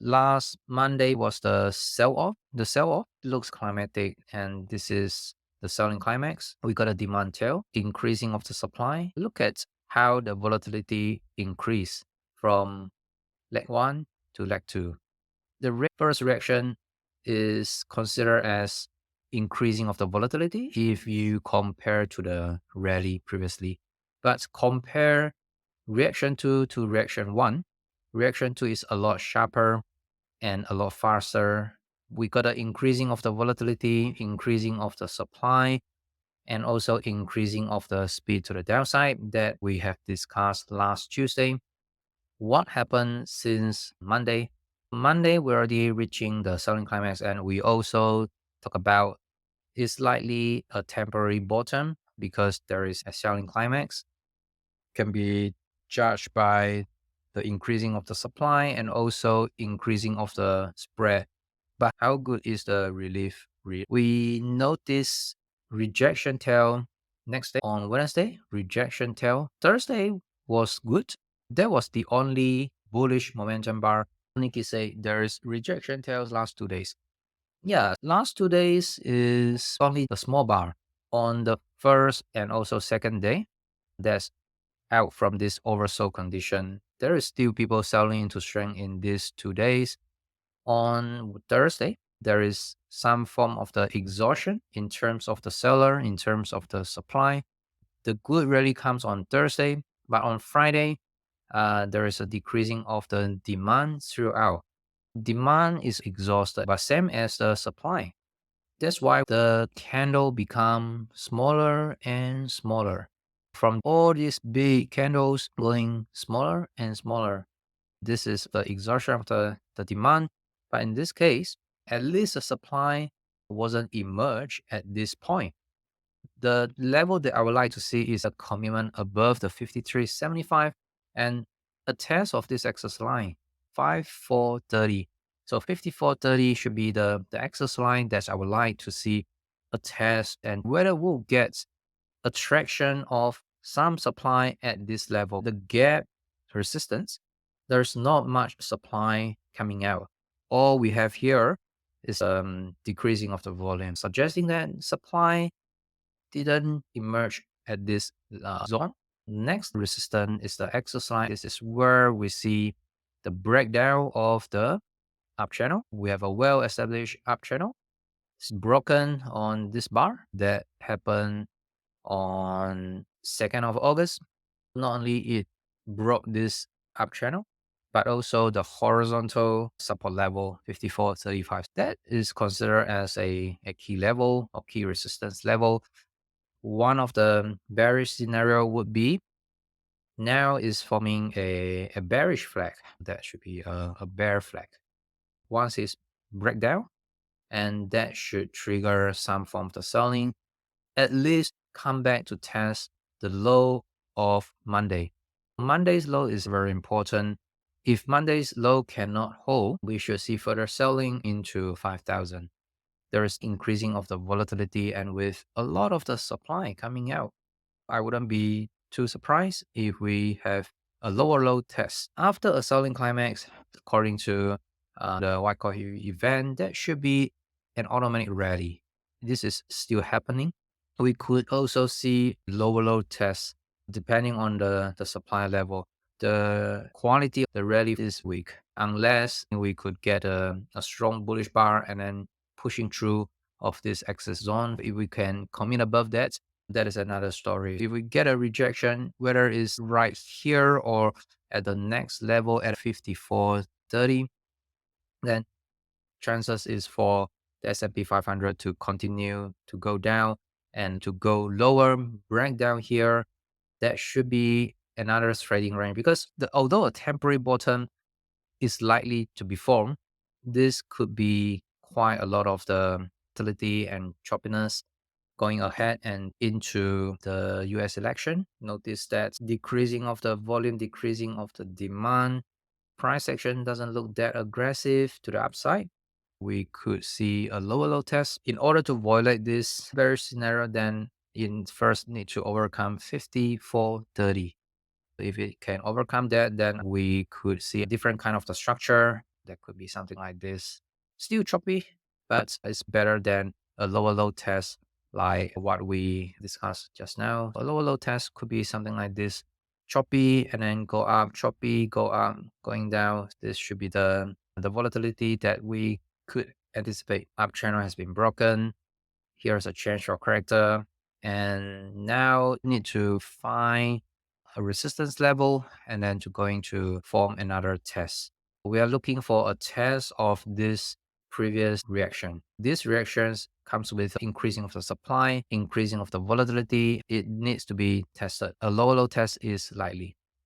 Last Monday was the sell-off. The sell-off looks climatic, and this is the selling climax. We got a demand tail, increasing of the supply. Look at how the volatility increased from leg 1 to leg 2. The first reaction is considered as increasing of the volatility if you compare to the rally previously. But compare reaction 2 to reaction 1. Reaction 2 is a lot sharper and a lot faster. We got an increasing of the volatility, increasing of the supply, and also increasing of the speed to the downside that we have discussed last Tuesday. What happened since Monday? Monday, we're already reaching the selling climax, and we also talk about it's likely a temporary bottom because there is a selling climax. Can be judged by the increasing of the supply and also increasing of the spread. But how good is the relief? We notice rejection tail next day on Wednesday, rejection tail. Thursday was good. That was the only bullish momentum bar. Nikki say there is rejection tails last 2 days. Yeah, last 2 days is only the small bar. On the first and also second day, that's out from this oversold condition. There is still people selling into strength in these 2 days. On Thursday, there is some form of the exhaustion in terms of the seller, in terms of the supply. The good rally comes on Thursday, but on Friday, there is a decreasing of the demand throughout. Demand is exhausted, but same as the supply. That's why the candle become smaller and smaller. From all these big candles going smaller and smaller. This is the exhaustion of the demand. But in this case, at least the supply wasn't emerged at this point. The level that I would like to see is a commitment above the 53.75 and a test of this access line, 5430. So 5430 should be the access line that I would like to see a test, and whether we'll get a traction of some supply at this level. The gap resistance, there's not much supply coming out. All we have here is decreasing of the volume, suggesting that supply didn't emerge at this zone. Next resistance is the exercise. This is where we see the breakdown of the up channel. We have a well-established up channel. It's broken on this bar that happened on 2nd of August. Not only it broke this up channel, but also the horizontal support level 54.35. That is considered as a key level or key resistance level. One of the bearish scenario would be now is forming a bearish flag. That should be a bear flag. Once it's breakdown, and that should trigger some form of the selling, at least come back to test the low of Monday. Monday's low is very important. If Monday's low cannot hold, we should see further selling into 5,000. There is increasing of the volatility, and with a lot of the supply coming out, I wouldn't be too surprised if we have a lower low test. After a selling climax, according to the Wyckoff event, that should be an automatic rally. This is still happening. We could also see lower low tests depending on the supply level. The quality of the rally is weak unless we could get a strong bullish bar and then pushing through of this access zone. If we can come in above that, that is another story. If we get a rejection, whether it's right here or at the next level at 54.30, then chances is for the S&P 500 to continue to go down and to go lower, break down here. That should be another trading range because although a temporary bottom is likely to be formed, this could be quite a lot of the volatility and choppiness going ahead and into the US election. Notice that decreasing of the volume, decreasing of the demand. Price action doesn't look that aggressive to the upside. We could see a lower low test. In order to violate this bearish scenario, then you first need to overcome 54.30. If it can overcome that, then we could see a different kind of the structure. That could be something like this. Still choppy, but it's better than a lower low test like what we discussed just now. A lower low test could be something like this, choppy and then go up, choppy, go up, going down. This should be the volatility that we could anticipate. Up channel has been broken. Here's a change of character. And now need to find a resistance level and then to going to form another test. We are looking for a test of this previous reaction. These reactions comes with increasing of the supply, increasing of the volatility. It needs to be tested. A lower low test is likely.